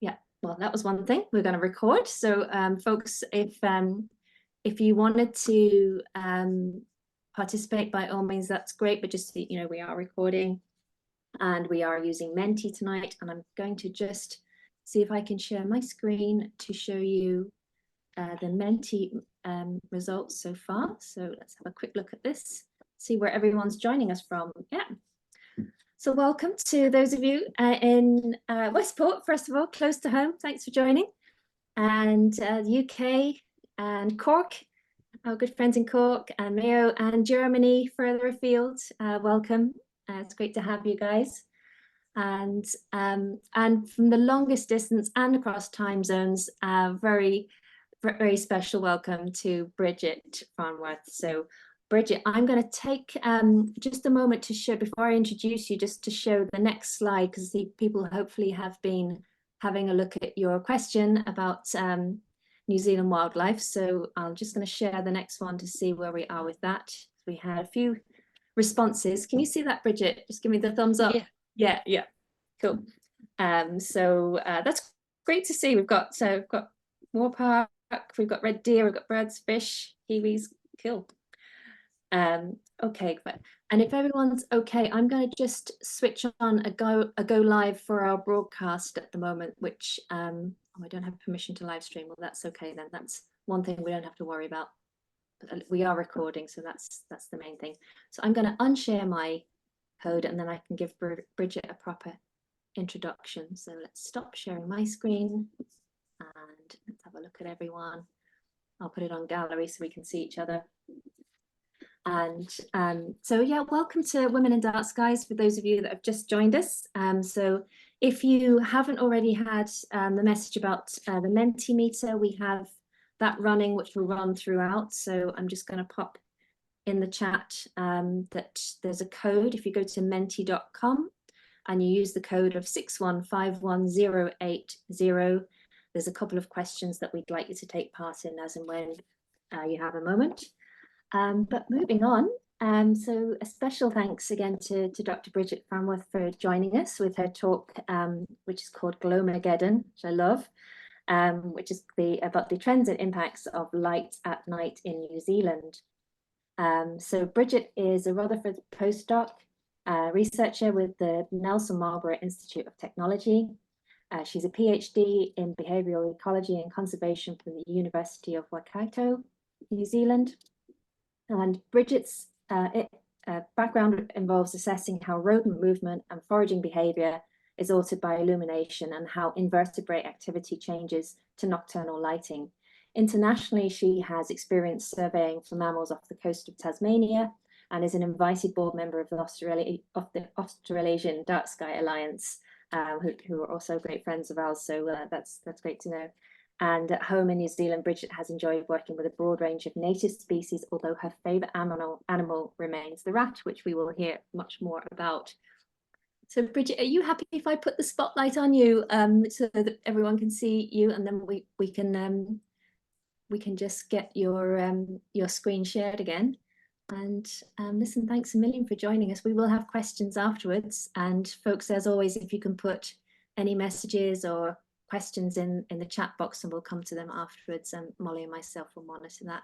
Yeah, well, that was one thing. We're going to record. So folks, if you wanted to participate, by all means, that's great. But just, you know, we are recording and we are using Menti tonight. And I'm going to just see if I can share my screen to show you the Menti results so far. So let's have a quick look at this, see where everyone's joining us from. Yeah. So welcome to those of you in Westport, first of all, close to home. Thanks for joining. And the UK and Cork, our good friends in Cork and Mayo, and Germany further afield. Welcome. It's great to have you guys. And from the longest distance and across time zones, very special welcome to Bridgette Farnworth. So Bridgette, I'm going to take just a moment to show, before I introduce you, just to show the next slide, because the people hopefully have been having a look at your question about New Zealand wildlife. So I'm just going to share the next one to see where we are with that. We had a few responses. Can you see that, Bridgette? Just give me the thumbs up. Yeah. Cool. So that's great to see. We've got Warpark, we've got red deer, we've got birds, fish, kiwis. Cool. Okay, and if everyone's okay, I'm going to just switch on a go live for our broadcast at the moment, which I don't have permission to live stream. Well, that's okay then. That's one thing we don't have to worry about. We are recording, so that's the main thing. So I'm going to unshare my code, and then I can give Bridgette a proper introduction. So let's stop sharing my screen, and let's have a look at everyone. I'll put it on gallery so we can see each other. And so yeah, welcome to Women in Dark Skies for those of you that have just joined us. So if you haven't already had the message about the Mentimeter, we have that running, which will run throughout. So I'm just going to pop in the chat that there's a code. If you go to menti.com and you use the code of 6151080, there's a couple of questions that we'd like you to take part in as and when you have a moment. But moving on, so a special thanks again to Dr. Bridgette Farnworth for joining us with her talk, which is called Glow-maggedon, which I love, which is about the trends and impacts of light at night in New Zealand. So Bridgette is a Rutherford Post-Doc researcher with the Marlborough Insitute of Technology. She's a PhD in Behavioural Ecology and Conservation from the University of Waikato, New Zealand. And Bridgette's background involves assessing how rodent movement and foraging behaviour is altered by illumination and how invertebrate activity changes to nocturnal lighting. Internationally, she has experience surveying for mammals off the coast of Tasmania and is an invited board member of the Australasian Dark Sky Alliance, who are also great friends of ours. So that's great to know. And at home in New Zealand, Bridgette has enjoyed working with a broad range of native species, although her favourite animal remains the rat, which we will hear much more about. So Bridgette, are you happy if I put the spotlight on you so that everyone can see you, and then we can just get your screen shared again? And listen, thanks a million for joining us. We will have questions afterwards, and folks, as always, if you can put any messages or questions in the chat box and we'll come to them afterwards, and Molly and myself will monitor that.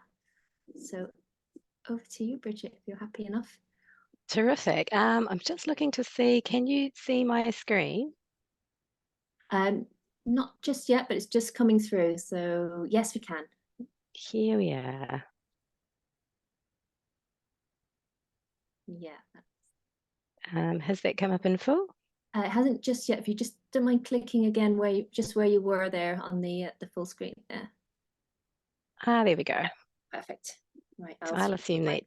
So over to you, Bridgette, if you're happy enough. Terrific. I'm just looking to see, can you see my screen? Not just yet, but it's just coming through. So yes, we can. Here we are. Yeah. Has that come up in full? It hasn't just yet. If you just don't mind clicking again where you were there on the full screen there. Ah, there we go. Perfect. Right. So I'll assume that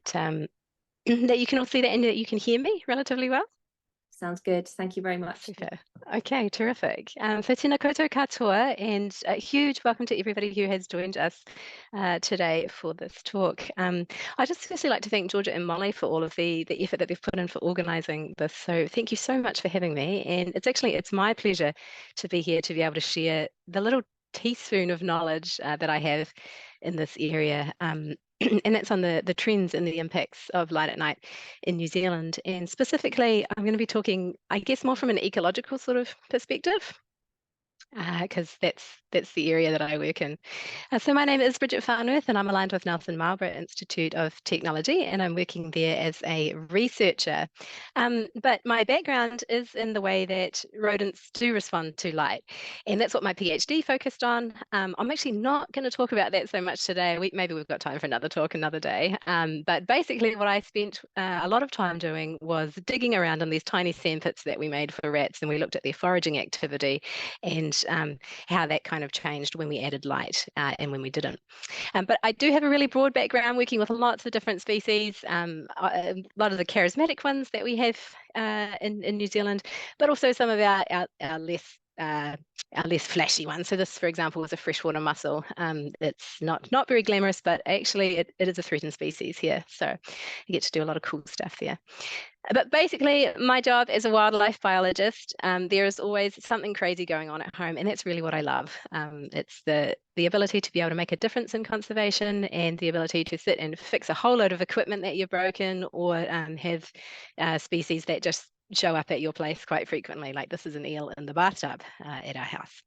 that you can all see that and that you can hear me relatively well. Sounds good. Thank you very much. Super. Okay, terrific. So tēnā koutou katoa, and a huge welcome to everybody who has joined us today for this talk. I just firstly like to thank Georgia and Molly for all of the effort that they've put in for organising this. So thank you so much for having me. And it's my pleasure to be here to be able to share the little teaspoon of knowledge that I have in this area. and that's on the trends and the impacts of light at night in New Zealand. And specifically, I'm going to be talking, I guess, more from an ecological sort of perspective, because that's the area that I work in. So my name is Bridgette Farnworth, and I'm aligned with Nelson Marlborough Institute of Technology, and I'm working there as a researcher. But my background is in the way that rodents do respond to light, and that's what my PhD focused on. I'm actually not going to talk about that so much today. Maybe we've got time for another talk another day. But basically what I spent a lot of time doing was digging around in these tiny sandpits that we made for rats, and we looked at their foraging activity and how that kind of changed when we added light and when we didn't. But I do have a really broad background working with lots of different species, a lot of the charismatic ones that we have in New Zealand, but also some of our less flashy ones. So this, for example, is a freshwater mussel. It's not very glamorous, but actually it is a threatened species here. So you get to do a lot of cool stuff there. But basically, my job as a wildlife biologist, there is always something crazy going on at home, and that's really what I love. It's the ability to be able to make a difference in conservation, and the ability to sit and fix a whole load of equipment that you've broken, or have species that just show up at your place quite frequently, like this is an eel in the bathtub at our house.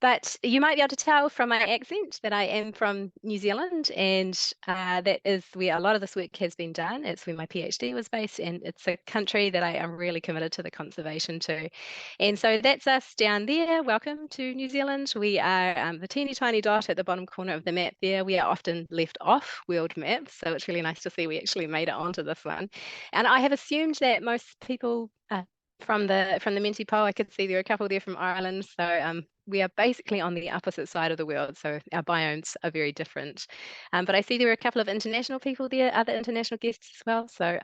But you might be able to tell from my accent that I am from New Zealand, and that is where a lot of this work has been done. It's where my PhD was based, and it's a country that I am really committed to the conservation to. And so that's us down there. Welcome to New Zealand. We are the teeny tiny dot at the bottom corner of the map there. We are often left off world maps, so it's really nice to see we actually made it onto this one. And I have assumed that most people from the Menti Pole, I could see there are a couple there from Ireland. So we are basically on the opposite side of the world. So our biomes are very different. But I see there are a couple of international people there, other international guests as well. So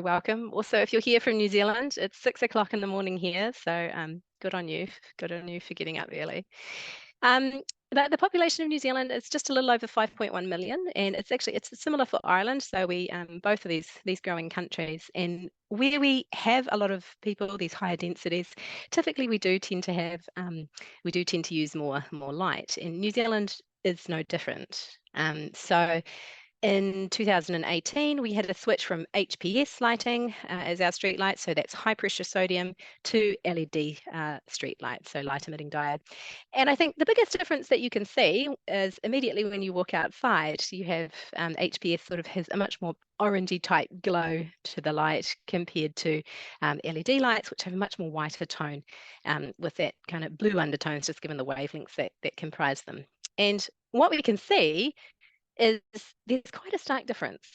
welcome. Also, if you're here from New Zealand, it's 6 o'clock in the morning here. So good on you. Good on you for getting up early. The population of New Zealand is just a little over 5.1 million, and it's similar for Ireland. So we both of these growing countries, and where we have a lot of people, these higher densities, typically we do tend to use more light, and New Zealand is no different. So in 2018, we had a switch from HPS lighting as our street lights, so that's high pressure sodium, to LED street lights, so light emitting diode. And I think the biggest difference that you can see is immediately when you walk outside, you have HPS sort of has a much more orangey type glow to the light compared to LED lights, which have a much more whiter tone with that kind of blue undertones, just given the wavelengths that comprise them. And what we can see is there's quite a stark difference.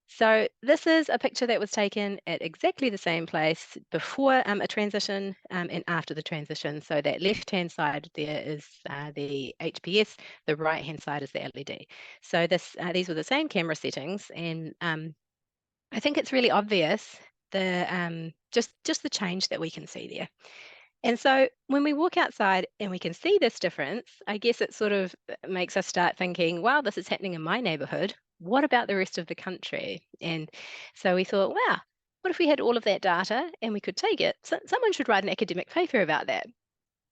So this is a picture that was taken at exactly the same place before a transition and after the transition. So that left-hand side there is the HPS, the right-hand side is the LED. So these were the same camera settings, and I think it's really obvious just the change that we can see there. And so when we walk outside and we can see this difference, I guess it sort of makes us start thinking, wow, this is happening in my neighborhood. What about the rest of the country? And so we thought, wow, what if we had all of that data and we could take it? So someone should write an academic paper about that.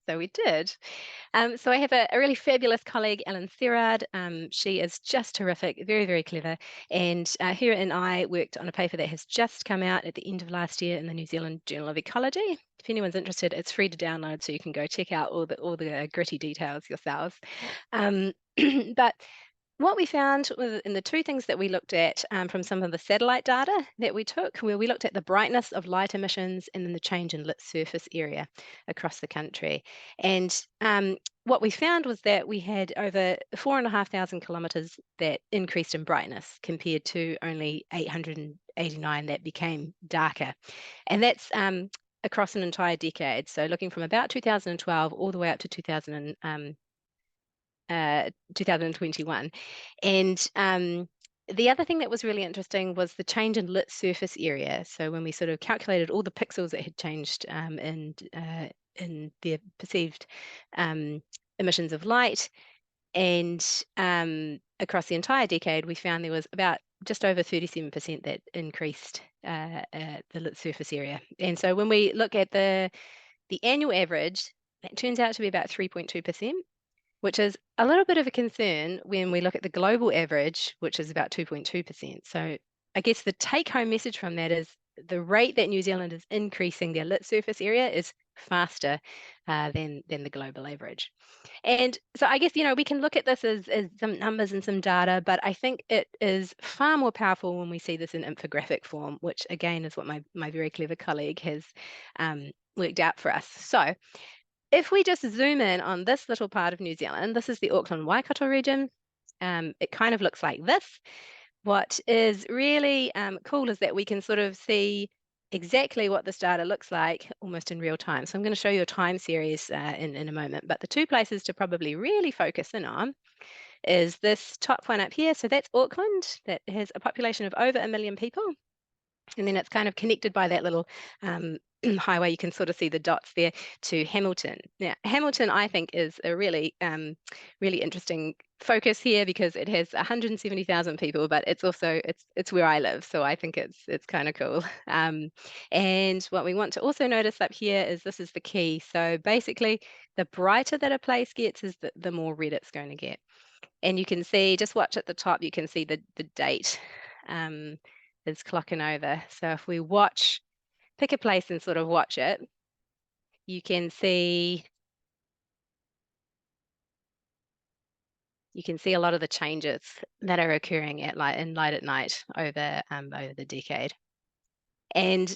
So we did. So I have a really fabulous colleague, Ellen Serrard. She is just terrific, very, very clever. And her and I worked on a paper that has just come out at the end of last year in the New Zealand Journal of Ecology. If anyone's interested, it's free to download, so you can go check out all the gritty details yourselves. But what we found in the two things that we looked at from some of the satellite data that we took, where we looked at the brightness of light emissions and then the change in lit surface area across the country. And what we found was that we had over 4,500 kilometres that increased in brightness compared to only 889 that became darker. And that's across an entire decade. So looking from about 2012 all the way up to 2021. And the other thing that was really interesting was the change in lit surface area. So when we sort of calculated all the pixels that had changed in their perceived emissions of light, and across the entire decade, we found there was about just over 37% that increased the lit surface area. And so when we look at the annual average, that turns out to be about 3.2%. which is a little bit of a concern when we look at the global average, which is about 2.2%. So I guess the take-home message from that is the rate that New Zealand is increasing their lit surface area is faster than the global average. And so I guess, we can look at this as some numbers and some data, but I think it is far more powerful when we see this in infographic form, which again is what my very clever colleague has worked out for us. So if we just zoom in on this little part of New Zealand, this is the Auckland Waikato region. It kind of looks like this. What is really cool is that we can sort of see exactly what this data looks like almost in real time. So I'm going to show you a time series in a moment, but the two places to probably really focus in on is this top one up here. So that's Auckland, that has a population of over 1 million people. And then it's kind of connected by that little highway. You can sort of see the dots there to Hamilton. Now, Hamilton, I think, is a really, really interesting focus here because it has 170,000 people, but it's also it's where I live, so I think it's kind of cool. And what we want to also notice up here is this is the key. So basically, the brighter that a place gets, is the more red it's going to get. And you can see, just watch at the top, you can see the date. Is clocking over. So if we pick a place and sort of watch it, you can see a lot of the changes that are occurring in light at night over the decade. And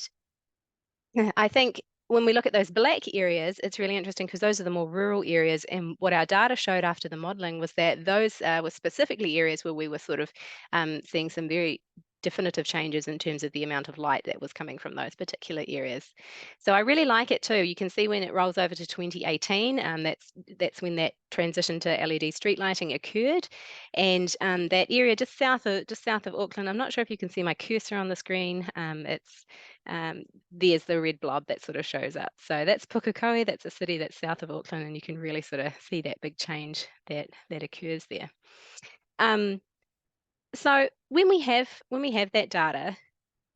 I think when we look at those black areas, it's really interesting because those are the more rural areas. And what our data showed after the modelling was that those were specifically areas where we were sort of seeing some very definitive changes in terms of the amount of light that was coming from those particular areas. So I really like it too. You can see when it rolls over to 2018, that's when that transition to LED street lighting occurred, and that area just south of Auckland. I'm not sure if you can see my cursor on the screen. There's the red blob that sort of shows up. So that's Pukekohe. That's a city that's south of Auckland, and you can really sort of see that big change that occurs there. So when we have that data,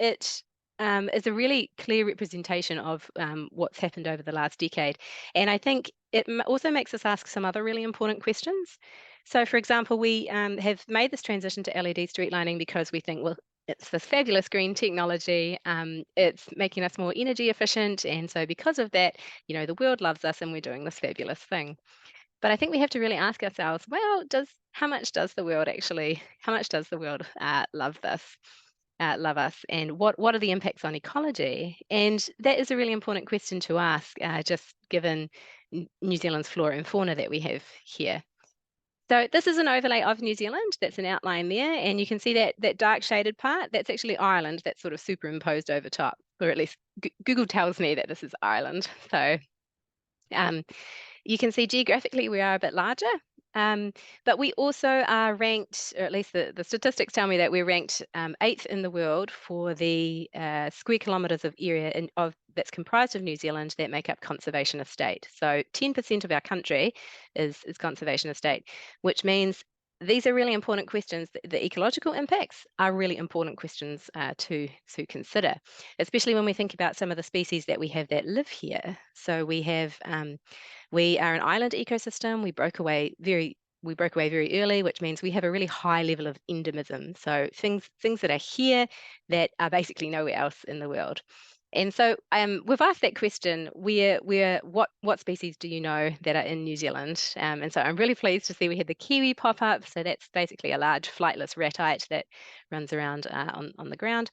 it is a really clear representation of what's happened over the last decade. And I think it also makes us ask some other really important questions. So for example, we have made this transition to LED street lighting because we think, well, it's this fabulous green technology. It's making us more energy efficient. And so because of that, the world loves us and we're doing this fabulous thing. But I think we have to really ask ourselves, well, how much does the world love this, love us, and what are the impacts on ecology? And that is a really important question to ask, just given New Zealand's flora and fauna that we have here. So this is an overlay of New Zealand. That's an outline there, and you can see that dark shaded part. That's actually Ireland. That's sort of superimposed over top, or at least Google tells me that this is Ireland. So. You can see geographically we are a bit larger, but we also are ranked, or at least the statistics tell me that we're ranked 8th in the world for the square kilometres of area that's comprised of New Zealand that make up conservation estate. So 10% of our country is conservation estate, which means these are really important questions. The ecological impacts are really important questions to consider, especially when we think about some of the species that we have that live here. So we have, we are an island ecosystem. We broke away very early, which means we have a really high level of endemism. So things that are here that are basically nowhere else in the world. And so we've asked that question, what species do you know that are in New Zealand? And so I'm really pleased to see we had the kiwi pop up. So that's basically a large flightless ratite that runs around on the ground.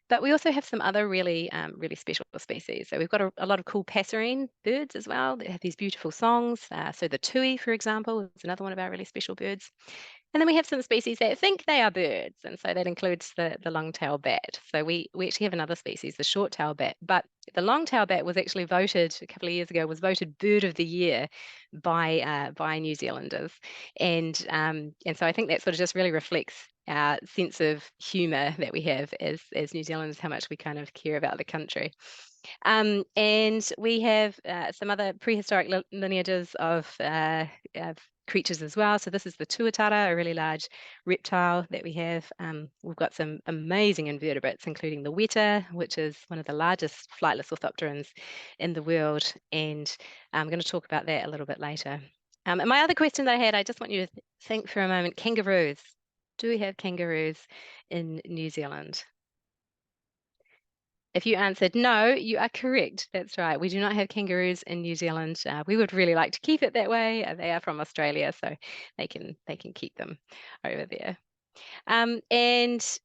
But we also have some other really special species. So we've got a lot of cool passerine birds as well that have these beautiful songs. So the tui, for example, is another one of our really special birds. And then we have some species that think they are birds, and so that includes the long-tailed bat. So we actually have another species, the short-tailed bat, but the long-tailed bat was actually voted a couple of years ago, was voted Bird of the Year by New Zealanders, and so I think that sort of just really reflects our sense of humour that we have as New Zealanders, how much we kind of care about the country. And we have some other prehistoric lineages of creatures as well. So this is the tuatara, a really large reptile that we have. We've got some amazing invertebrates, including the weta, which is one of the largest flightless orthopterans in the world. And I'm going to talk about that a little bit later. And my other question that I had, I just want you to think for a moment, kangaroos. Do we have kangaroos in New Zealand? If you answered no, you are correct. That's right. We do not have kangaroos in New Zealand. We would really like to keep it that way. They are from Australia, so they can keep them over there. And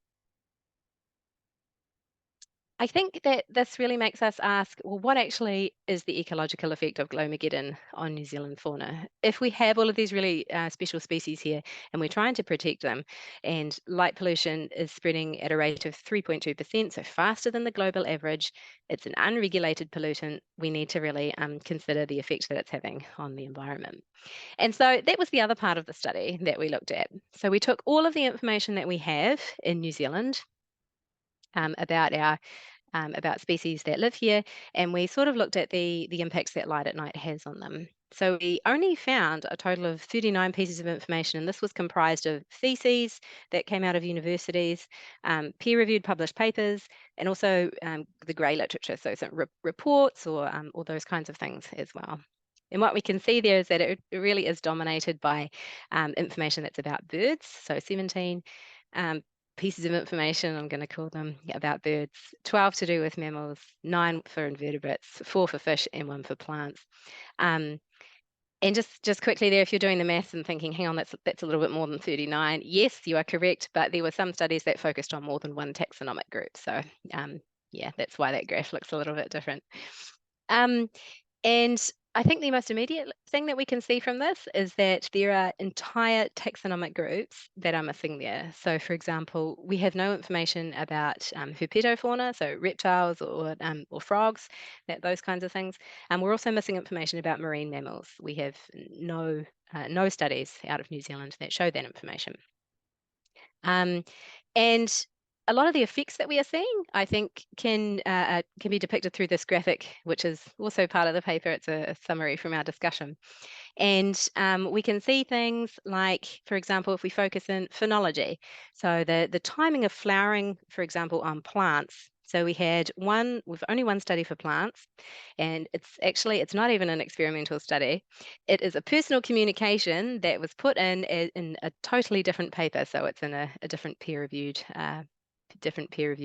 I think that this really makes us ask, well, what actually is the ecological effect of Glow-maggedon on New Zealand fauna? If we have all of these really special species here and we're trying to protect them, and light pollution is spreading at a rate of 3.2%, so faster than the global average, it's an unregulated pollutant, we need to really consider the effect that it's having on the environment. And so that was the other part of the study that we looked at. So we took all of the information that we have in New Zealand about species that live here, and we sort of looked at the impacts that light at night has on them. So we only found a total of 39 pieces of information, and this was comprised of theses that came out of universities, peer-reviewed published papers, and also the grey literature, so some reports or all those kinds of things as well. And what we can see there is that it really is dominated by information that's about birds, so 17 pieces of information, I'm going to call them, about birds, 12 to do with mammals, 9 for invertebrates, 4 for fish, and 1 for plants. And just quickly there, if you're doing the maths and thinking, hang on, that's a little bit more than 39, yes, you are correct, but there were some studies that focused on more than one taxonomic group. So yeah, that's why that graph looks a little bit different. And I think the most immediate thing that we can see from this is that there are entire taxonomic groups that are missing there. So, for example, we have no information about herpetofauna, so reptiles or frogs, those kinds of things. And we're also missing information about marine mammals. We have no studies out of New Zealand that show that information. And a lot of the effects that we are seeing, I think, can be depicted through this graphic, which is also part of the paper. It's a summary from our discussion. And we can see things like, for example, if we focus in phenology, so the timing of flowering, for example, on plants. So we've only one study for plants, and it's not even an experimental study. It is a personal communication that was put in a totally different paper. So it's in a different peer-reviewed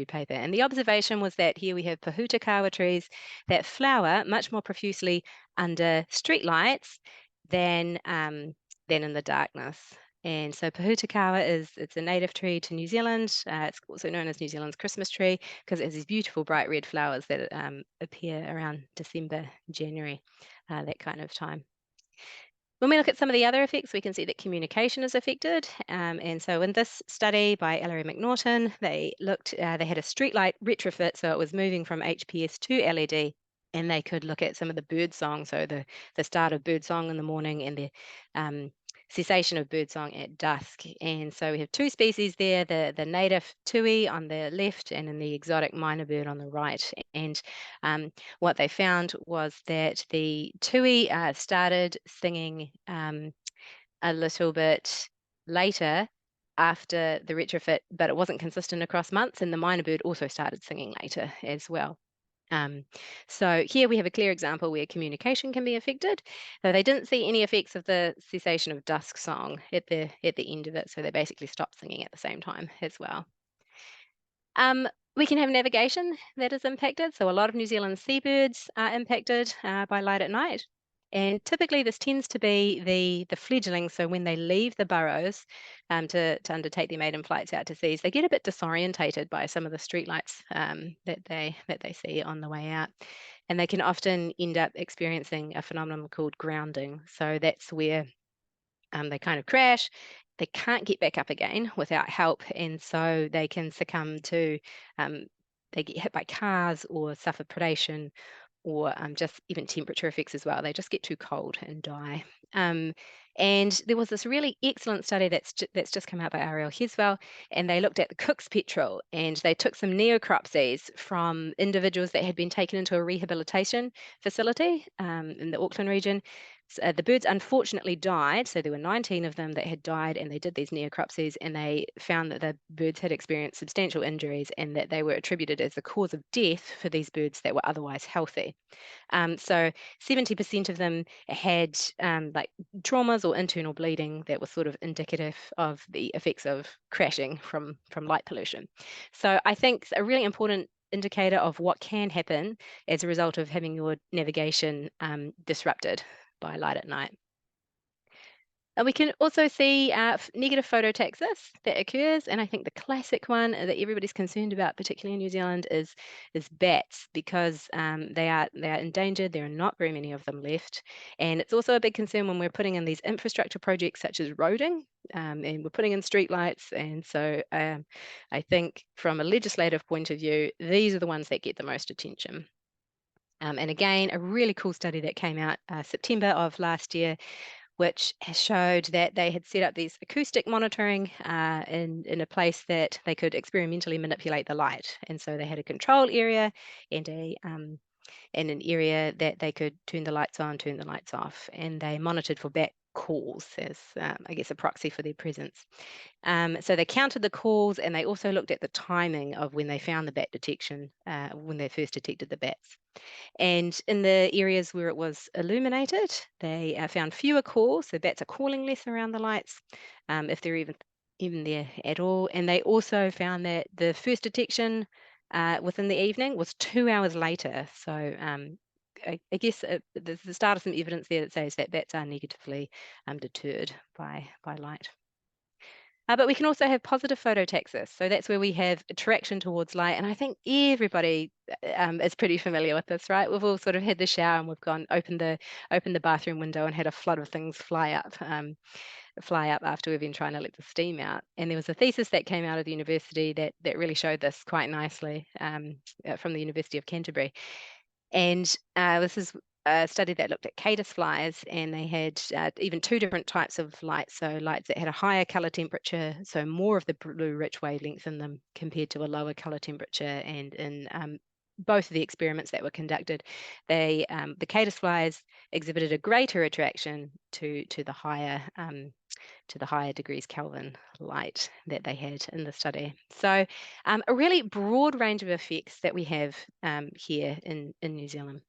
paper. And the observation was that here we have pohutukawa trees that flower much more profusely under street lights than in the darkness. And so pohutukawa it's a native tree to New Zealand. It's also known as New Zealand's Christmas tree because it has these beautiful bright red flowers that appear around December, January, that kind of time. When we look at some of the other effects, we can see that communication is affected. And so in this study by Ellery McNaughton, they had a streetlight retrofit, so it was moving from HPS to LED, and they could look at some of the bird song, so the start of bird song in the morning and the cessation of birdsong at dusk. And so we have 2 species there, the native tui on the left and then the exotic minor bird on the right. And what they found was that the tui started singing a little bit later after the retrofit, but it wasn't consistent across months, and the minor bird also started singing later as well. So here we have a clear example where communication can be affected. So they didn't see any effects of the cessation of dusk song at the end of it, so they basically stopped singing at the same time as well. We can have navigation that is impacted. So a lot of New Zealand seabirds are impacted by light at night. And typically this tends to be the fledglings, so when they leave the burrows to undertake their maiden flights out to seas, they get a bit disorientated by some of the streetlights that they see on the way out. And they can often end up experiencing a phenomenon called grounding. So that's where they kind of crash. They can't get back up again without help, and so they can succumb to, they get hit by cars or suffer predation, or just even temperature effects as well. They just get too cold and die. And there was this really excellent study that's just come out by Ariel Heswell, and they looked at the Cook's petrel, and they took some neocropsies from individuals that had been taken into a rehabilitation facility in the Auckland region. So, the birds unfortunately died, so there were 19 of them that had died, and they did these neocropsies, and they found that the birds had experienced substantial injuries and that they were attributed as the cause of death for these birds that were otherwise healthy. So 70% of them had like traumas or internal bleeding that was sort of indicative of the effects of crashing from light pollution. So I think it's a really important indicator of what can happen as a result of having your navigation disrupted by light at night. And we can also see negative phototaxis that occurs, and I think the classic one that everybody's concerned about, particularly in New Zealand, is bats, because they are endangered. There are not very many of them left, and it's also a big concern when we're putting in these infrastructure projects such as roading, and we're putting in streetlights. And so I think from a legislative point of view, these are the ones that get the most attention. And again, a really cool study that came out September of last year, which has showed that they had set up these acoustic monitoring in a place that they could experimentally manipulate the light. And so they had a control area and an area that they could turn the lights on, turn the lights off, and they monitored for bat calls as, I guess, a proxy for their presence. So they counted the calls, and they also looked at the timing of when they found the bat detection, when they first detected the bats. And in the areas where it was illuminated, they found fewer calls. So bats are calling less around the lights, if they're even there at all. And they also found that the first detection within the evening was 2 hours later. So I guess there's the start of some evidence there that says that bats are negatively deterred by light. But we can also have positive phototaxis. So that's where we have attraction towards light. And I think everybody is pretty familiar with this, right? We've all sort of had the shower and we've gone opened the bathroom window and had a flood of things fly up after we've been trying to let the steam out. And there was a thesis that came out of the university that really showed this quite nicely, from the University of Canterbury. And this is a study that looked at caddisflies, and they had even two different types of lights. So lights that had a higher color temperature, so more of the blue-rich wavelength in them compared to a lower color temperature. And in both of the experiments that were conducted, the caddisflies exhibited a greater attraction to the higher degrees Kelvin light that they had in the study. So a really broad range of effects that we have here in New Zealand.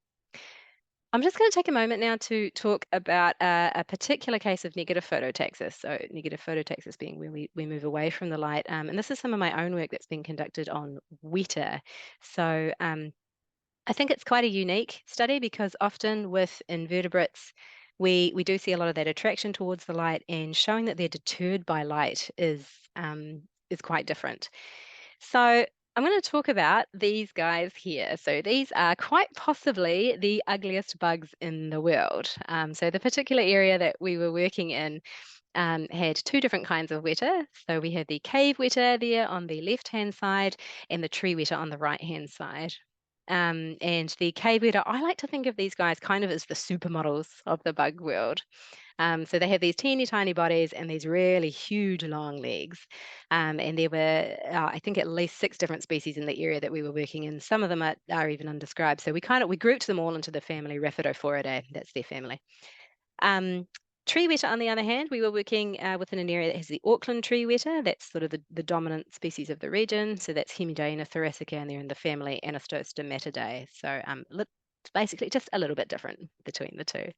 I'm just going to take a moment now to talk about a particular case of negative phototaxis. So negative phototaxis being where we move away from the light. And this is some of my own work that's been conducted on weta. So I think it's quite a unique study because often with invertebrates, we do see a lot of that attraction towards the light, and showing that they're deterred by light is quite different. So I'm going to talk about these guys here. So these are quite possibly the ugliest bugs in the world. So the particular area that we were working in had two different kinds of weta. So we had the cave weta there on the left-hand side and the tree weta on the right-hand side. And the cave weta, I like to think of these guys kind of as the supermodels of the bug world. So they have these teeny tiny bodies and these really huge long legs. And there were, I think, at least 6 different species in the area that we were working in. Some of them are even undescribed. So we grouped them all into the family Rhaphidophoridae. That's their family. Tree weta, on the other hand, we were working within an area that has the Auckland tree weta. That's sort of the dominant species of the region. So that's Hemidaina thoracica, and they're in the family Anastomatidae. So basically just a little bit different between the two.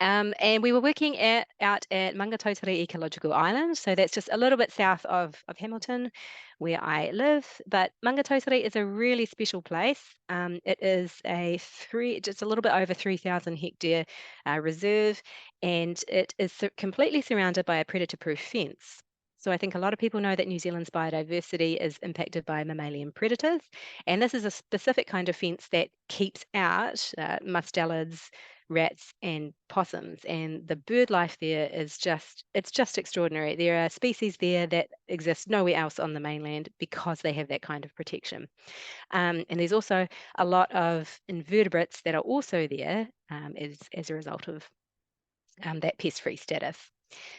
And we were working out at Maungatautari Ecological Island. So that's just a little bit south of Hamilton, where I live. But Maungatautari is a really special place. It is just a little bit over 3,000 hectare reserve, and it is completely surrounded by a predator-proof fence. So I think a lot of people know that New Zealand's biodiversity is impacted by mammalian predators, and this is a specific kind of fence that keeps out mustelids, rats, and possums. And the bird life there is just extraordinary. There are species there that exist nowhere else on the mainland because they have that kind of protection. And there's also a lot of invertebrates that are also there as a result of that pest-free status.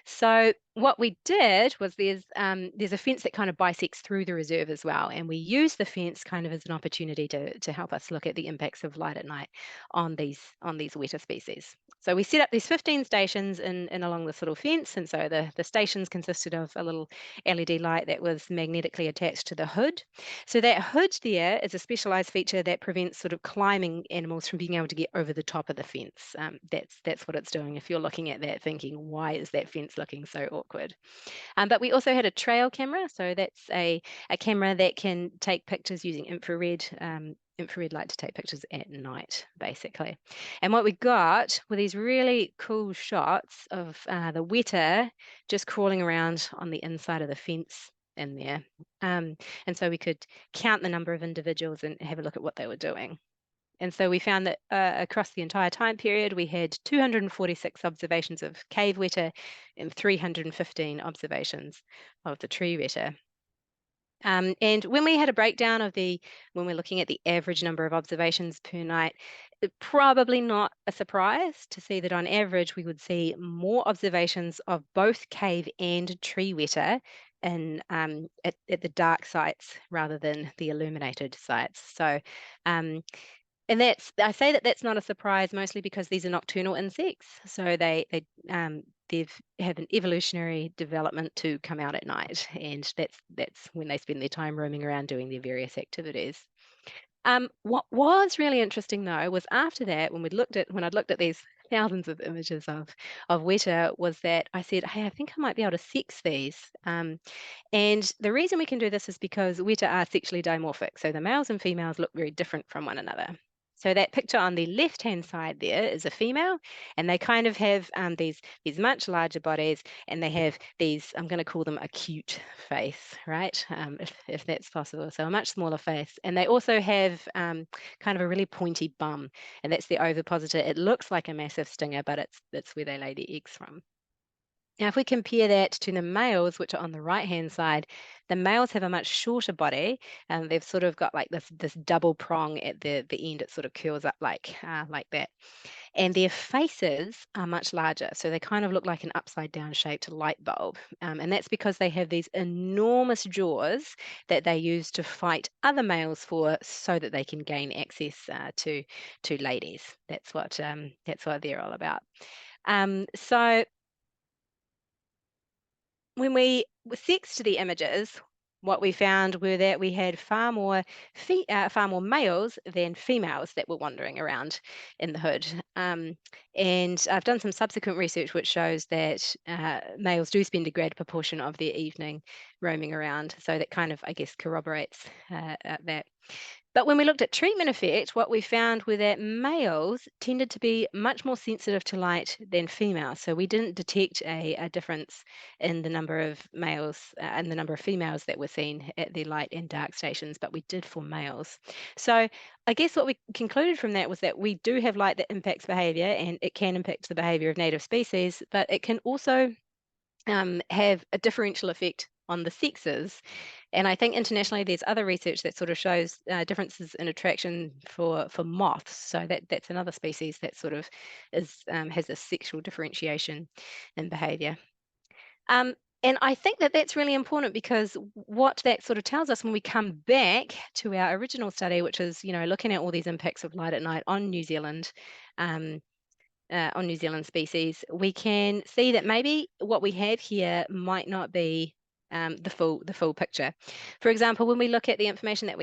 So what we did was there's a fence that kind of bisects through the reserve as well, and we use the fence kind of as an opportunity to help us look at the impacts of light at night on these weta species. So we set up these 15 stations in along this little fence, and so the stations consisted of a little LED light that was magnetically attached to the hood. So that hood there is a specialized feature that prevents sort of climbing animals from being able to get over the top of the fence. That's what it's doing. If you're looking at that thinking, why is that fence looking so awkward? But we also had a trail camera, so that's a camera that can take pictures using infrared light to take pictures at night, basically. And what we got were these really cool shots of the weta just crawling around on the inside of the fence in there. And so we could count the number of individuals and have a look at what they were doing. And so we found that across the entire time period, we had 246 observations of cave weta and 315 observations of the tree weta. And when we had a breakdown of when we're looking at the average number of observations per night, probably not a surprise to see that on average we would see more observations of both cave and tree weta at the dark sites rather than the illuminated sites. So and I say that that's not a surprise, mostly because these are nocturnal insects, so they've have an evolutionary development to come out at night, and that's when they spend their time roaming around doing their various activities. What was really interesting though was after that, when I'd looked at these thousands of images of weta, was that I said, hey, I think I might be able to sex these. And the reason we can do this is because weta are sexually dimorphic, so the males and females look very different from one another. So that picture on the left-hand side there is a female, and they kind of have these much larger bodies, and they have these, I'm going to call them a cute face, right? If that's possible. So a much smaller face. And they also have kind of a really pointy bum, and that's the ovipositor. It looks like a massive stinger, but it's where they lay the eggs from. Now, if we compare that to the males, which are on the right-hand side, the males have a much shorter body, and they've sort of got like this double prong at the end. It sort of curls up like that. And their faces are much larger, so they kind of look like an upside-down shaped light bulb. And that's because they have these enormous jaws that they use to fight other males for, so that they can gain access to ladies. That's what they're all about. So when we sexed the images, what we found were that we had far more males than females that were wandering around in the hood. And I've done some subsequent research which shows that males do spend a greater proportion of their evening roaming around. So that kind of, I guess, corroborates that. But when we looked at treatment effect, what we found were that males tended to be much more sensitive to light than females. So we didn't detect a difference in the number of males and the number of females that were seen at the light and dark stations, but we did for males. So I guess what we concluded from that was that we do have light that impacts behavior, and it can impact the behavior of native species, but it can also have a differential effect on the sexes. And I think internationally there's other research that sort of shows differences in attraction for moths. So that's another species that sort of has a sexual differentiation in behavior. And I think that that's really important, because what that sort of tells us when we come back to our original study, which is, looking at all these impacts of light at night on New Zealand, species, we can see that maybe what we have here might not be the full picture. For example, when we look at the information that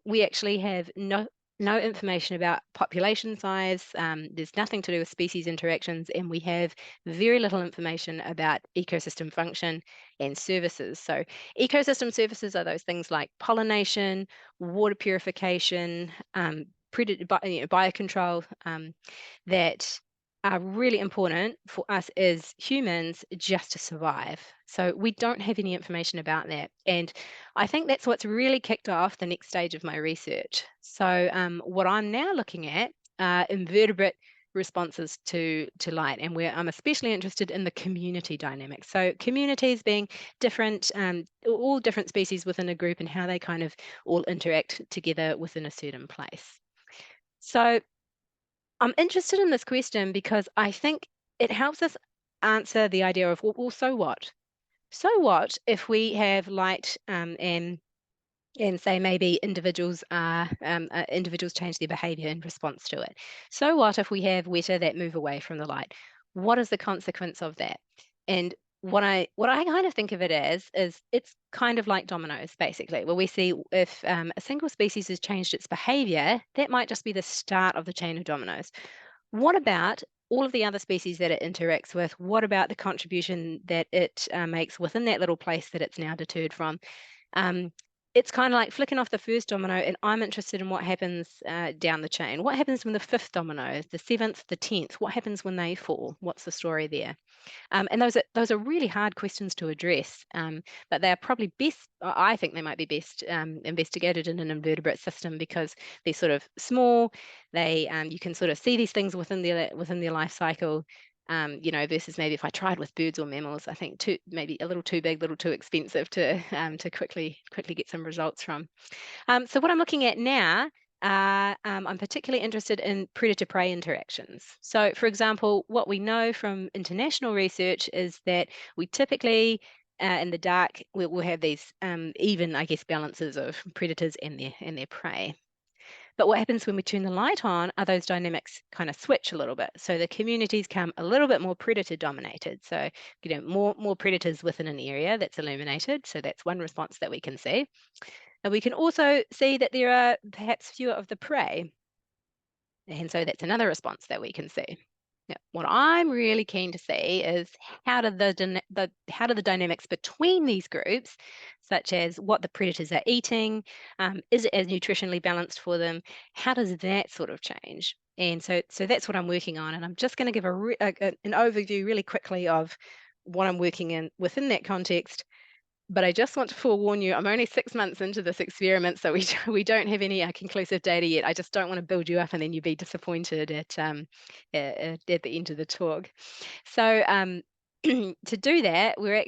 we actually have no information about population size. There's nothing to do with species interactions, and we have very little information about ecosystem function and services. So ecosystem services are those things like pollination, water purification, biocontrol, that are really important for us as humans just to survive. So we don't have any information about that. And I think that's what's really kicked off the next stage of my research. So what I'm now looking at are invertebrate responses to light, and where I'm especially interested in the community dynamics. So communities being different, all different species within a group, and how they kind of all interact together within a certain place. So I'm interested in this question because I think it helps us answer the idea of, well, so what? So what if we have light and and say maybe individuals change their behavior in response to it. So what if we have weta that move away from the light? What is the consequence of that? And what I kind of think of it as is it's kind of like dominoes, basically, where we see if a single species has changed its behavior, that might just be the start of the chain of dominoes. What about all of the other species that it interacts with? What about the contribution that it makes within that little place that it's now deterred from? Um, it's kind of like flicking off the first domino, and I'm interested in what happens down the chain. What happens when the fifth domino, the seventh, the 10th? What happens when they fall? What's the story there? And those are really hard questions to address, but they are probably best. I think they might be best investigated in an invertebrate system because they're sort of small. They you can sort of see these things within their life cycle. Versus maybe if I tried with birds or mammals, I think maybe a little too big, a little too expensive to quickly get some results from. So what I'm looking at now, I'm particularly interested in predator-prey interactions. So, for example, what we know from international research is that we typically, in the dark, we'll have these even, I guess, balances of predators and their prey. But what happens when we turn the light on are those dynamics kind of switch a little bit. So the communities become a little bit more predator dominated. So, more predators within an area that's illuminated. So that's one response that we can see. And we can also see that there are perhaps fewer of the prey. And so that's another response that we can see. Now, what I'm really keen to see is how do the dynamics between these groups, such as what the predators are eating, is it as nutritionally balanced for them? How does that sort of change? And so that's what I'm working on. And I'm just going to give an overview really quickly of what I'm working in within that context. But I just want to forewarn you, I'm only 6 months into this experiment, so we don't have any conclusive data yet. I just don't want to build you up and then you be disappointed at the end of the talk. So to do that, we're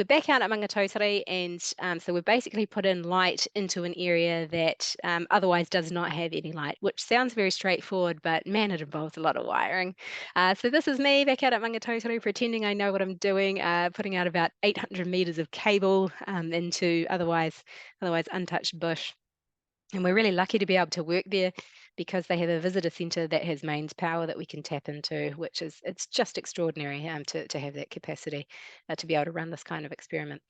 back out at Maungatautari, and so we've basically put in light into an area that otherwise does not have any light, which sounds very straightforward, but man, it involves a lot of wiring. So this is me back out at Maungatautari, pretending I know what I'm doing, putting out about 800 meters of cable into otherwise untouched bush. And we're really lucky to be able to work there because they have a visitor centre that has mains power that we can tap into, it's just extraordinary to have that capacity to be able to run this kind of experiment.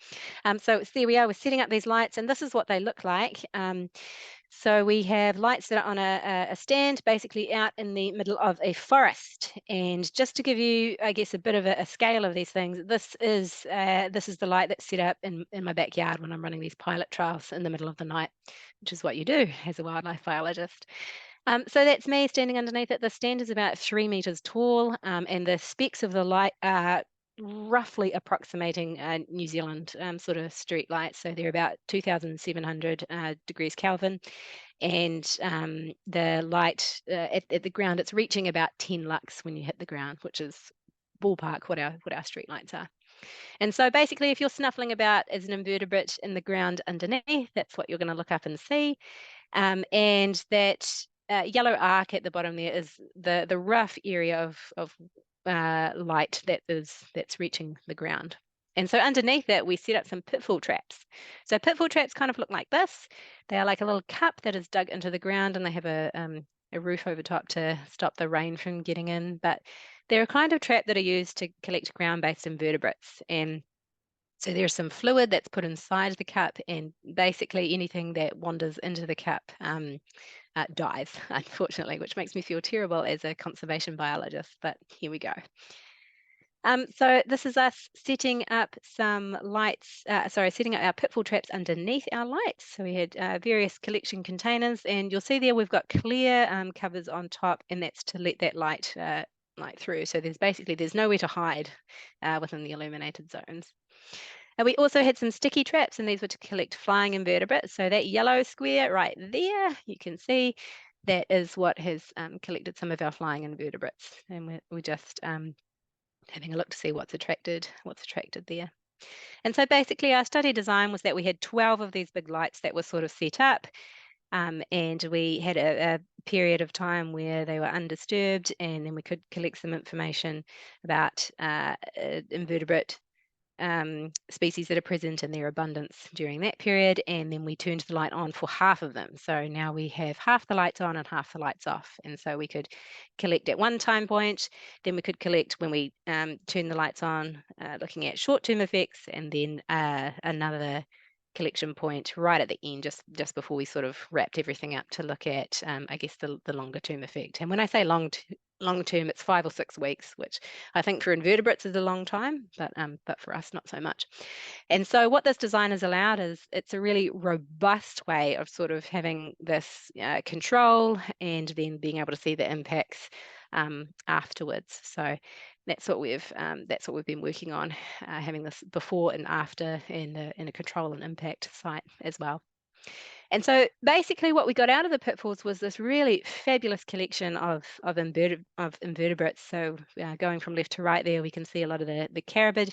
So there we are, we're setting up these lights, and this is what they look like. So we have lights that are on a stand, basically out in the middle of a forest. And just to give you, I guess, a bit of a scale of these things, this is the light that's set up in my backyard when I'm running these pilot trials in the middle of the night, which is what you do as a wildlife biologist. So that's me standing underneath it. The stand is about 3 meters tall, and the specks of the light are roughly approximating New Zealand sort of street lights. So they're about 2,700 degrees Kelvin. And the light at the ground, it's reaching about 10 lux when you hit the ground, which is ballpark what our street lights are. And so basically, if you're snuffling about as an invertebrate in the ground underneath, that's what you're going to look up and see. And that yellow arc at the bottom there is the rough area of light that's reaching the ground. And so underneath that, we set up some pitfall traps. So pitfall traps kind of look like this. They are like a little cup that is dug into the ground, and they have a roof over top to stop the rain from getting in. But they're a kind of trap that are used to collect ground-based invertebrates. And so there's some fluid that's put inside the cup, and basically anything that wanders into the cup dies, unfortunately, which makes me feel terrible as a conservation biologist, but here we go. So this is us setting up some lights, setting up our pitfall traps underneath our lights. So we had various collection containers, and you'll see there we've got clear covers on top, and that's to let that light through. So there's nowhere to hide within the illuminated zones. And we also had some sticky traps, and these were to collect flying invertebrates. So that yellow square right there, you can see that is what has collected some of our flying invertebrates. And we're just having a look to see what's attracted there. And so basically our study design was that we had 12 of these big lights that were sort of set up. And we had a period of time where they were undisturbed, and then we could collect some information about invertebrate species that are present and their abundance during that period, and then we turned the light on for half of them. So now we have half the lights on and half the lights off, and so we could collect at one time point, then we could collect when we turn the lights on, looking at short-term effects, and then another collection point right at the end, just before we sort of wrapped everything up to look at, I guess, the longer term effect. And when I say long term, it's 5 or 6 weeks, which I think for invertebrates is a long time, but for us, not so much. And so what this design has allowed is it's a really robust way of sort of having this control and then being able to see the impacts afterwards. So that's what we've been working on, having this before and after in a control and impact site as well. And so basically what we got out of the pitfalls was this really fabulous collection of invertebrates. So going from left to right there, we can see a lot of the carabid,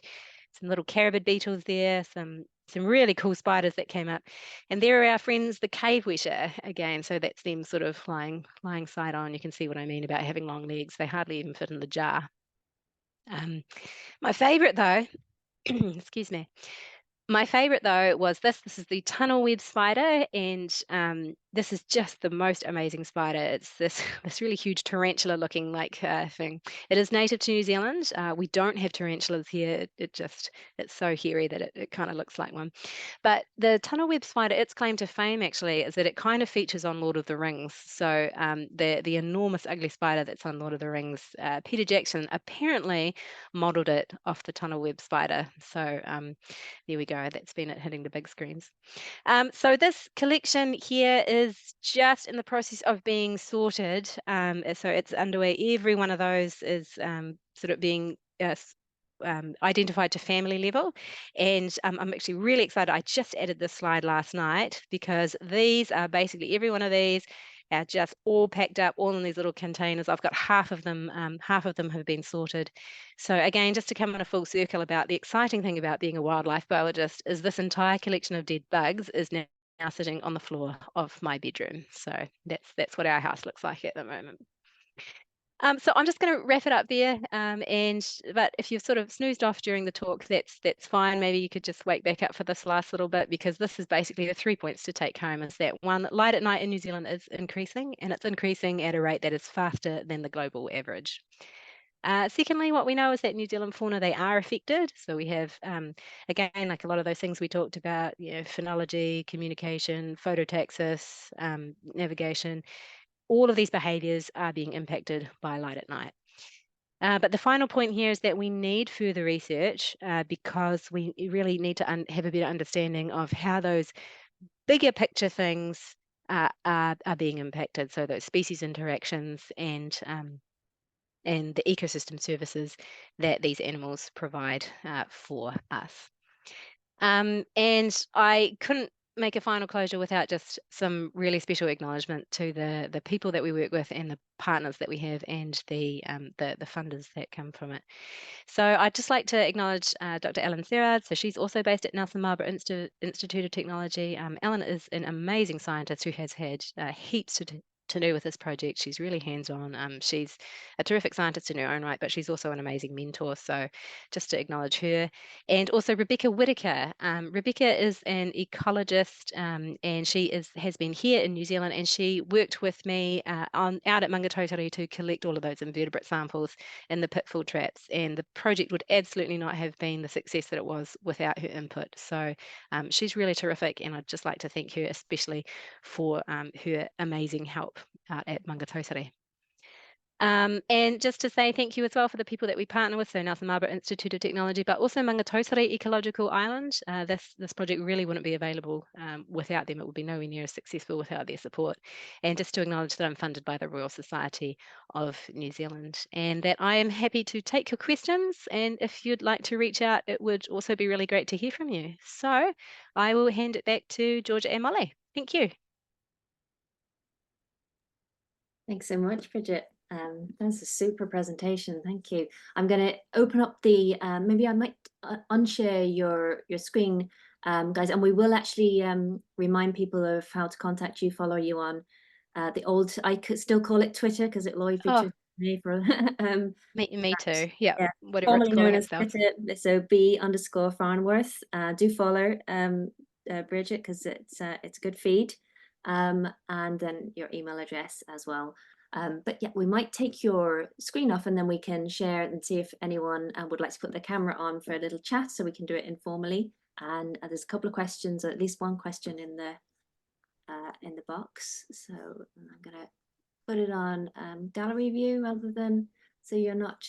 some little carabid beetles there, some really cool spiders that came up. And there are our friends, the cave weta again. So that's them sort of lying side on. You can see what I mean about having long legs. They hardly even fit in the jar. My favorite though, excuse me. My favorite though was this. This is the tunnel web spider, and this is just the most amazing spider. It's this really huge tarantula looking like thing. It is native to New Zealand. We don't have tarantulas here. It's so hairy that it kind of looks like one. But the tunnel web spider, its claim to fame actually is that it kind of features on Lord of the Rings. So the enormous ugly spider that's on Lord of the Rings, Peter Jackson apparently modeled it off the tunnel web spider. So there we go. That's been it hitting the big screens. So this collection here is just in the process of being sorted. So it's underway. Every one of those is sort of being identified to family level. And I'm actually really excited. I just added this slide last night because these are basically, every one of these are just all packed up, all in these little containers. I've got half of them have been sorted. So again, just to come in a full circle about the exciting thing about being a wildlife biologist is this entire collection of dead bugs is now sitting on the floor of my bedroom. So that's what our house looks like at the moment. So I'm just going to wrap it up there. But if you've sort of snoozed off during the talk, that's fine. Maybe you could just wake back up for this last little bit, because this is basically the 3 points to take home. Is that one, light at night in New Zealand is increasing, and it's increasing at a rate that is faster than the global average. Secondly, what we know is that New Zealand fauna, they are affected. So we have, again, like a lot of those things we talked about, phenology, communication, phototaxis, navigation. All of these behaviours are being impacted by light at night. But the final point here is that we need further research because we really need to have a better understanding of how those bigger picture things are being impacted. So those species interactions and the ecosystem services that these animals provide for us. And I couldn't make a final closure without just some really special acknowledgement to the people that we work with and the partners that we have and the funders that come from it. So I'd just like to acknowledge Dr. Ellen Serrard. So she's also based at Nelson Marlborough Institute of Technology. Ellen is an amazing scientist who has had heaps to do with this project. She's really hands-on. She's a terrific scientist in her own right, but she's also an amazing mentor. So just to acknowledge her. And also Rebecca Whitaker. Rebecca is an ecologist and she has been here in New Zealand, and she worked with me out at Maungatautari to collect all of those invertebrate samples in the pitfall traps. And the project would absolutely not have been the success that it was without her input. So she's really terrific, and I'd just like to thank her especially for her amazing help out at Maungatautari. And just to say thank you as well for the people that we partner with, so Nelson Marlborough Institute of Technology, but also Maungatautari Ecological Island. This project really wouldn't be available without them. It would be nowhere near as successful without their support. And just to acknowledge that I'm funded by the Royal Society of New Zealand, and that I am happy to take your questions. And if you'd like to reach out, it would also be really great to hear from you. So I will hand it back to Georgia and Molly. Thank you. Thanks so much, Bridgette. That's a super presentation. Thank you. I'm going to open up the, maybe I might unshare your screen, guys, and we will actually remind people of how to contact you, follow you on the old, I could still call it Twitter because it'll always be April. Me too. Yeah, Yeah, whatever it's formerly calling known as itself. Bridgette, so B_Farnworth. Do follow Bridgette, because it's a good feed, and then your email address as well. But yeah, we might take your screen off and then we can share and see if anyone would like to put the camera on for a little chat, so we can do it informally. And there's a couple of questions, or at least one question in the box. So I'm gonna put it on gallery view rather than, so you're not,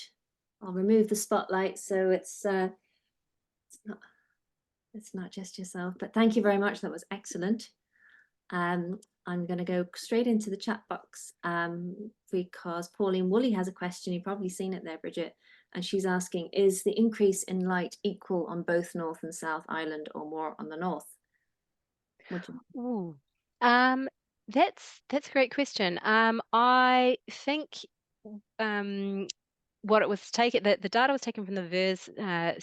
I'll remove the spotlight so it's not just yourself. But thank you very much, that was excellent. I'm going to go straight into the chat box because Pauline Woolley has a question. You've probably seen it there, Bridgette, and she's asking, is the increase in light equal on both North and South Island, or more on the North? Ooh. Um, that's a great question. I think what it was taken, the data was taken from the VERS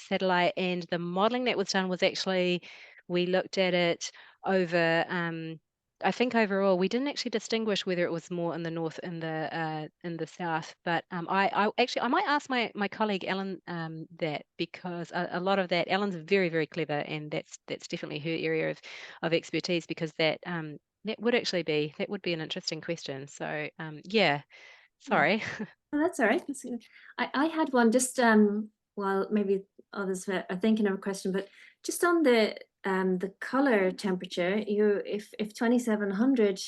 satellite, and the modeling that was done was actually, we looked at it over, I think overall we didn't actually distinguish whether it was more in the north and in the south. But I actually, I might ask my colleague Ellen that, because a lot of that, Ellen's very, very clever, and that's definitely her area of expertise, because that that would be an interesting question. So yeah, Yeah. sorry. Oh, that's all right. I had one just while maybe others are thinking of a question, but just on the color temperature, if 2700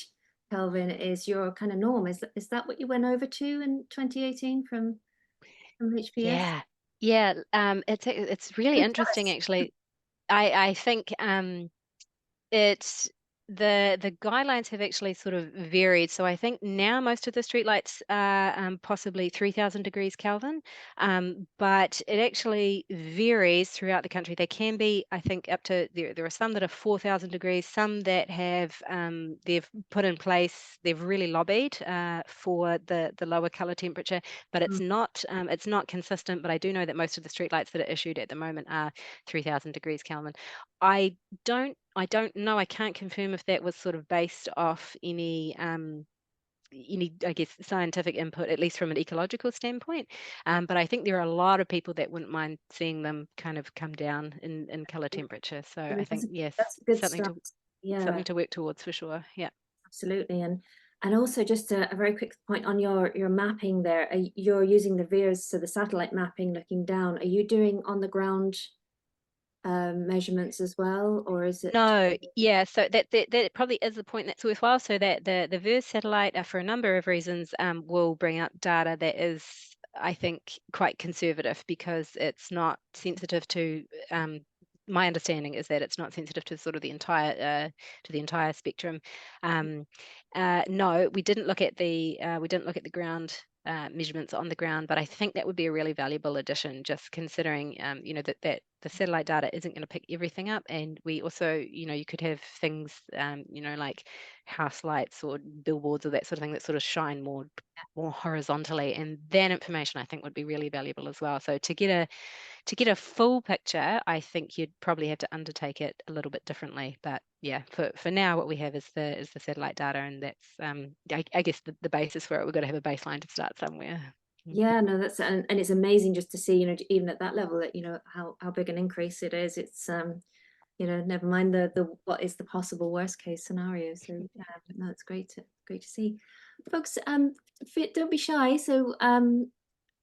Kelvin is your kind of norm, is that what you went over to in 2018 from HPS? Yeah, yeah. It's really Do interesting, tell us. actually. I think it's the guidelines have actually sort of varied. So I think now most of the streetlights are possibly 3000 degrees Kelvin, but it actually varies throughout the country. They can be, I think, up to, there are some that are 4000 degrees, some that have they've put in place, they've really lobbied for the lower color temperature, but Mm, it's not consistent. But I do know that most of the streetlights that are issued at the moment are 3000 degrees Kelvin. I don't know. I can't confirm if that was sort of based off any, I guess, scientific input, at least from an ecological standpoint. But I think there are a lot of people that wouldn't mind seeing them kind of come down in color temperature. So I I mean, think, yes, that's a good start. Yeah, something to work towards for sure. Yeah. absolutely. And also just a very quick point on your mapping there. You're using the VEERS, so the satellite mapping looking down. Are you doing on the ground measurements as well, or is it? No, yeah, so that probably is the point that's worthwhile. So that the VERS satellite, for a number of reasons, will bring up data that is, I think, quite conservative, because it's not sensitive to. My understanding is that it's not sensitive to sort of the entire spectrum. No, we didn't look at the ground measurements on the ground, but I think that would be a really valuable addition, just considering that the satellite data isn't going to pick everything up. And we also, you could have things, like house lights or billboards or that sort of thing that sort of shine more horizontally, and that information I think would be really valuable as well. So to get a full picture, I think you'd probably have to undertake it a little bit differently. But yeah, for now, what we have is the satellite data, and that's I guess the basis for it. We've got to have a baseline to start somewhere. Yeah, no, that's and it's amazing just to see, even at that level, that how big an increase it is. It's never mind the what is the possible worst case scenario. So no, it's great to see, folks. Don't be shy. So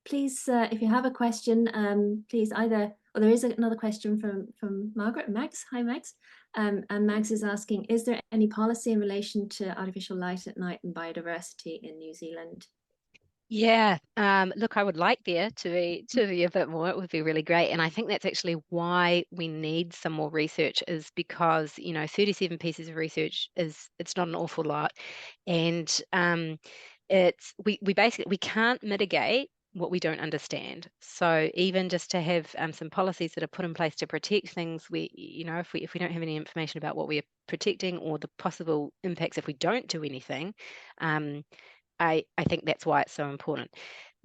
please, if you have a question, please either. Oh, there is another question from Margaret. Max, hi Max. And Max is asking, is there any policy in relation to artificial light at night and biodiversity in New Zealand? Yeah, look, I would like there to be a bit more. It would be really great, and I think that's actually why we need some more research, is because 37 pieces of research it's not an awful lot, and it's we basically we can't mitigate what we don't understand. So even just to have some policies that are put in place to protect things, if we don't have any information about what we are protecting or the possible impacts if we don't do anything. I think that's why it's so important.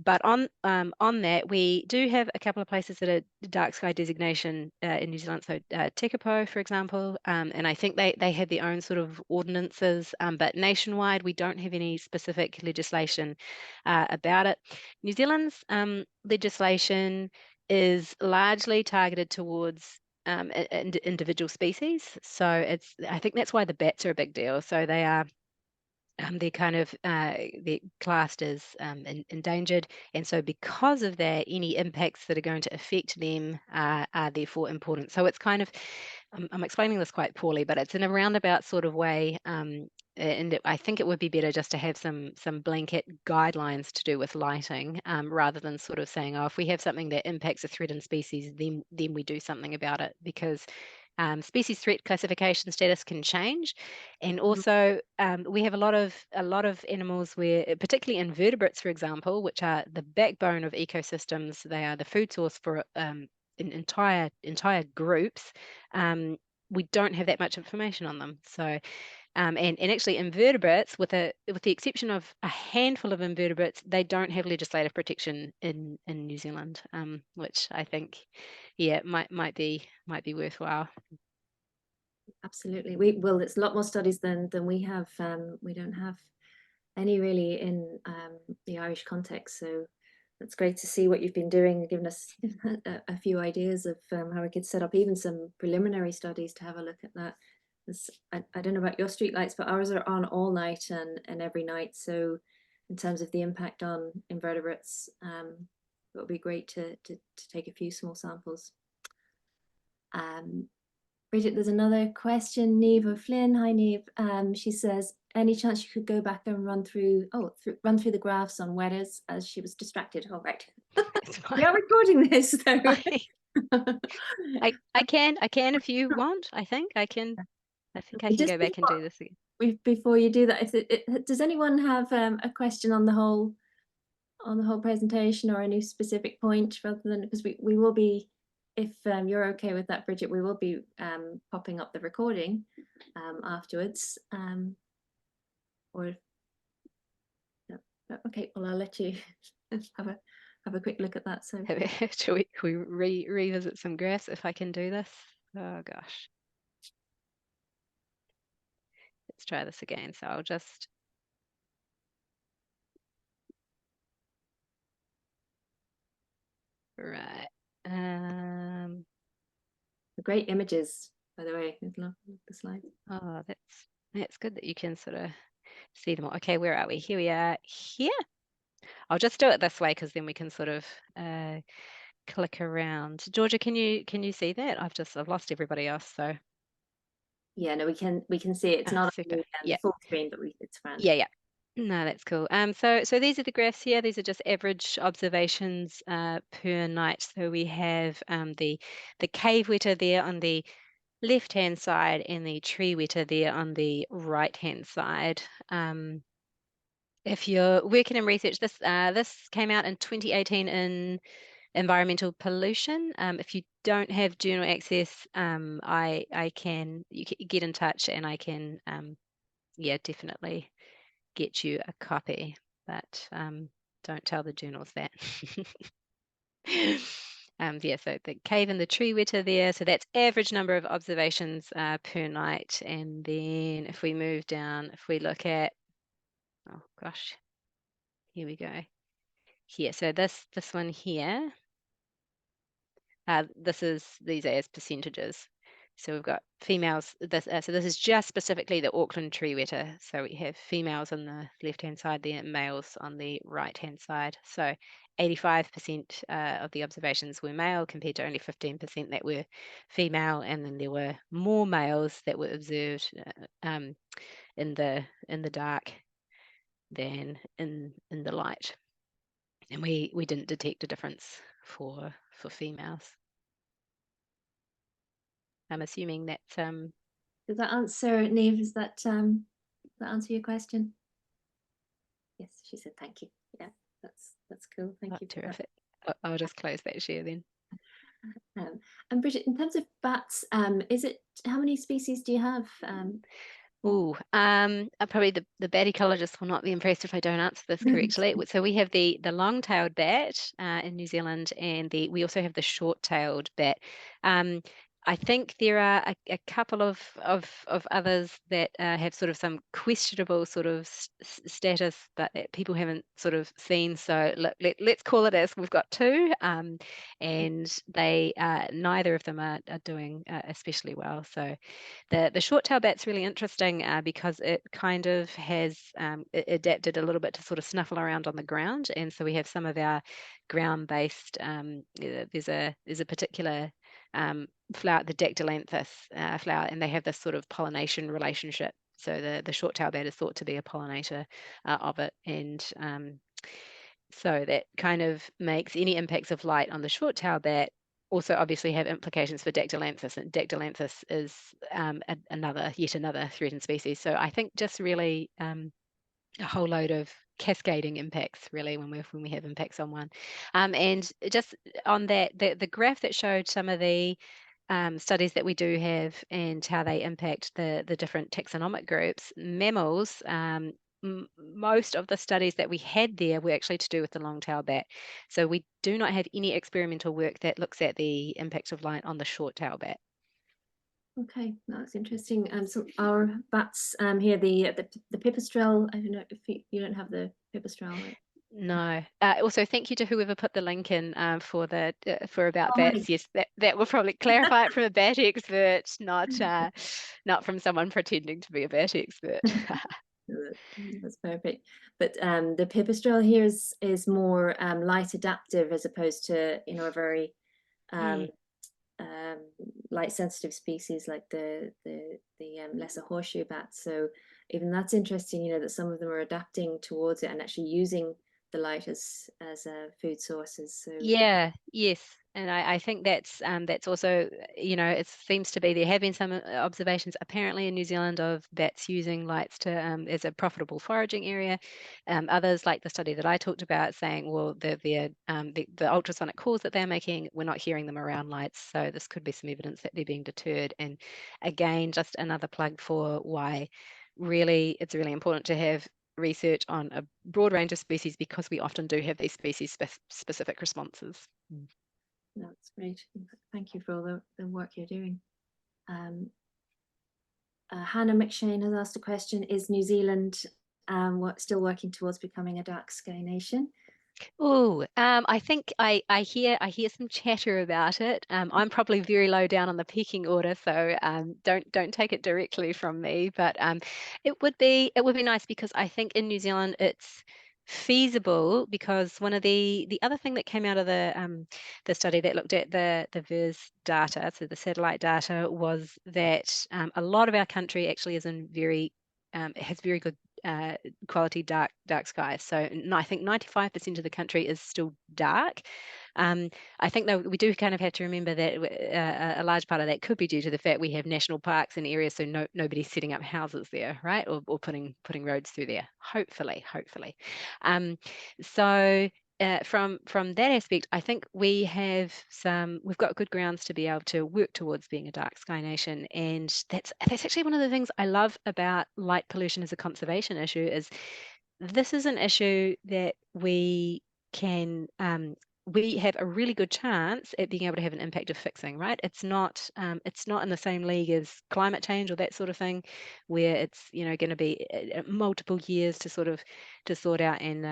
But on that, we do have a couple of places that are dark sky designation in New Zealand. So Tekapo, for example, and I think they have their own sort of ordinances, but nationwide we don't have any specific legislation about it. New Zealand's legislation is largely targeted towards individual species. So I think that's why the bats are a big deal. So they are they're kind of they're classed as endangered, and so because of that, any impacts that are going to affect them are therefore important. So it's kind of, I'm explaining this quite poorly, but it's in a roundabout sort of way, and I think it would be better just to have some blanket guidelines to do with lighting, rather than sort of saying, oh, if we have something that impacts a threatened species, then we do something about it, because species threat classification status can change, and also we have a lot of animals where, particularly invertebrates, for example, which are the backbone of ecosystems. They are the food source for entire groups. We don't have that much information on them. So, and actually invertebrates, with the exception of a handful of invertebrates, they don't have legislative protection in New Zealand, which I think, yeah, might be worthwhile. Absolutely. Well, it's a lot more studies than we have. We don't have any really in the Irish context. So it's great to see what you've been doing, giving us a few ideas of how we could set up even some preliminary studies to have a look at that. I don't know about your streetlights, but ours are on all night and every night. So in terms of the impact on invertebrates, it would be great to take a few small samples. Bridget, there's another question. Neve O'Flynn, hi Neve. She says, any chance you could go back and run through the graphs on wetas, as she was distracted? Oh, right. We are recording this though. I can if you want. I think I can go back and do this again. Before you do that, does anyone have a question on the whole presentation, or any specific point, rather than, because we will be, if you're okay with that, Bridget, we will be popping up the recording afterwards. Or no, okay, well, I'll let you have a quick look at that. So shall we revisit some graphs if I can do this? Oh gosh. Let's try this again. So I'll just right. Great images, by the way. Love the slides. Oh, that's good that you can sort of see them all. Okay, where are we? Here we are. Here. I'll just do it this way, because then we can sort of click around. Georgia, can you see that? I've lost everybody else. So yeah, no, we can see it. It's not super. on the full screen, but it's fine. Yeah. No, that's cool. So these are the graphs here. These are just average observations per night. So we have the cave weta there on the left-hand side, and the tree weta there on the right-hand side. If you're working in research, this came out in 2018 in environmental pollution. If you don't have journal access, you can get in touch, and I can yeah, definitely get you a copy, but don't tell the journals that. Yeah, so the cave and the tree weta there, so that's average number of observations per night. And then if we move down, if we look at, oh gosh, here we go. Here, so this one here, these are as percentages. So we've got females, so this is just specifically the Auckland tree weta. So we have females on the left-hand side there, males on the right-hand side. So 85% of the observations were male, compared to only 15% that were female. And then there were more males that were observed in the dark than in the light. And we didn't detect a difference for females. I'm assuming that does that answer, Neve? Does that answer your question? Yes, she said thank you. Yeah, that's cool. Thank you. Terrific. I'll just close that share then. And Bridget, in terms of bats, is it, how many species do you have? Ooh, probably the bat ecologists will not be impressed if I don't answer this correctly. So we have the long-tailed bat in New Zealand, and we also have the short-tailed bat. Um, I think there are a couple of others that have sort of some questionable sort of status, but that people haven't sort of seen. So let's call it as we've got two, and they neither of them are doing especially well. So. The short-tailed bat's really interesting because it kind of has adapted a little bit to sort of snuffle around on the ground, and so we have some of our ground-based. There's a particular flower, the dactylanthus flower, and they have this sort of pollination relationship. So the short-tailed bat is thought to be a pollinator of it, and so that kind of makes any impacts of light on the short-tailed bat also obviously have implications for dactylanthus, and dactylanthus is yet another threatened species. So I think just really a whole load of cascading impacts really when we have impacts on one. And just on that, the graph that showed some of the studies that we do have and how they impact the different taxonomic groups, mammals. Most of the studies that we had there were actually to do with the long-tailed bat. So we do not have any experimental work that looks at the impact of light on the short-tailed bat. Okay, that's interesting. So our bats here, the pipistrelle. I don't know if you don't have the pipistrelle, right? No. Also, thank you to whoever put the link in for about Oh, bats. Yes, that will probably clarify it from a bat expert, not from someone pretending to be a bat expert. That's perfect. But the pipistrelle here is more light adaptive as opposed to a very light sensitive species like the lesser horseshoe bat. So even that's interesting, that some of them are adapting towards it and actually using the light as food sources. So Yeah, yes. And I think that's also, it seems to be there have been some observations apparently in New Zealand of bats using lights to as a profitable foraging area. Others, like the study that I talked about, saying, well, the ultrasonic calls that they're making, we're not hearing them around lights. So this could be some evidence that they're being deterred. And again, just another plug for why really it's really important to have research on a broad range of species, because we often do have these species specific responses. that's great. Thank you for all the work you're doing. Hannah McShane has asked a question: is New Zealand still working towards becoming a dark sky nation? Oh, I think I hear some chatter about it. I'm probably very low down on the pecking order, so don't take it directly from me. But it would be nice, because I think in New Zealand it's feasible, because one of the other thing that came out of the study that looked at the VIS data, so the satellite data, was that a lot of our country actually is in has very good quality dark skies. So I think 95% of the country is still dark. I think, though, we do kind of have to remember that a large part of that could be due to the fact we have national parks and areas, so nobody's setting up houses there, right, or putting roads through there. Hopefully. So from that aspect, I think we've got good grounds to be able to work towards being a dark sky nation. And that's actually one of the things I love about light pollution as a conservation issue. Is this is an issue that we have a really good chance at being able to have an impact of fixing, right? It's not in the same league as climate change or that sort of thing, where it's going to be multiple years to sort out and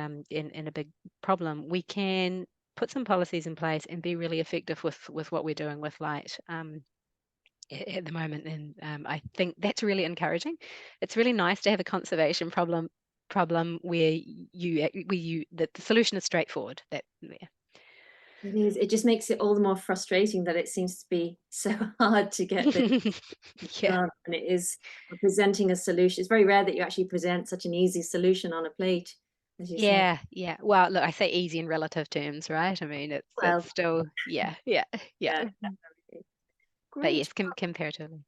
a big problem. We can put some policies in place and be really effective with what we're doing with light at the moment, and I think that's really encouraging. It's really nice to have a conservation problem where the solution is straightforward. It is. It just makes it all the more frustrating that it seems to be so hard to get this Yeah. done. And it is presenting a solution. It's very rare that you actually present such an easy solution on a plate, as you say. Yeah. Well, look, I say easy in relative terms, right? I mean, it's Well, still, yeah. yeah, But great. yes, comparatively.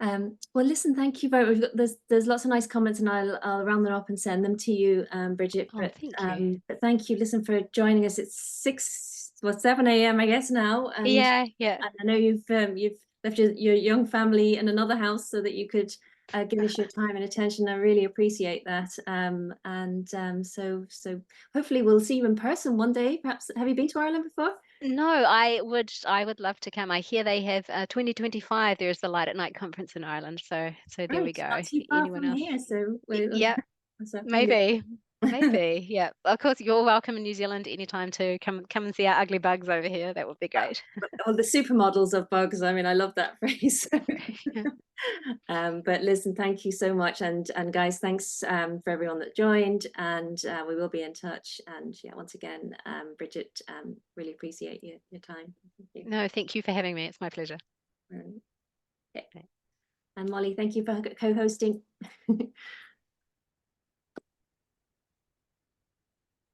Well, listen, thank you very much. There's lots of nice comments, and I'll round them up and send them to you, Bridgette. Oh, thank you. But thank you, listen, for joining us. It's 7 a.m. I guess now, and Yeah. I know you've left your young family in another house so that you could give us your time and attention. I really appreciate that. So hopefully we'll see you in person one day. Perhaps, have you been to Ireland before? No, I would love to come. I hear they have 2025. There's the Light at Night conference in Ireland. So there we Right, go. not too far Anyone from else? here. So Yeah, so maybe. Maybe. Yeah. Of course, you're welcome in New Zealand anytime to come and see our ugly bugs over here. That would be great. well, the supermodels of bugs. I mean, I love that phrase. But listen, thank you so much, and guys, thanks for everyone that joined, and we will be in touch. And yeah, once again, Bridgette, really appreciate your time. Thank you. No, thank you for having me. It's my pleasure. Okay. And Molly, thank you for co-hosting.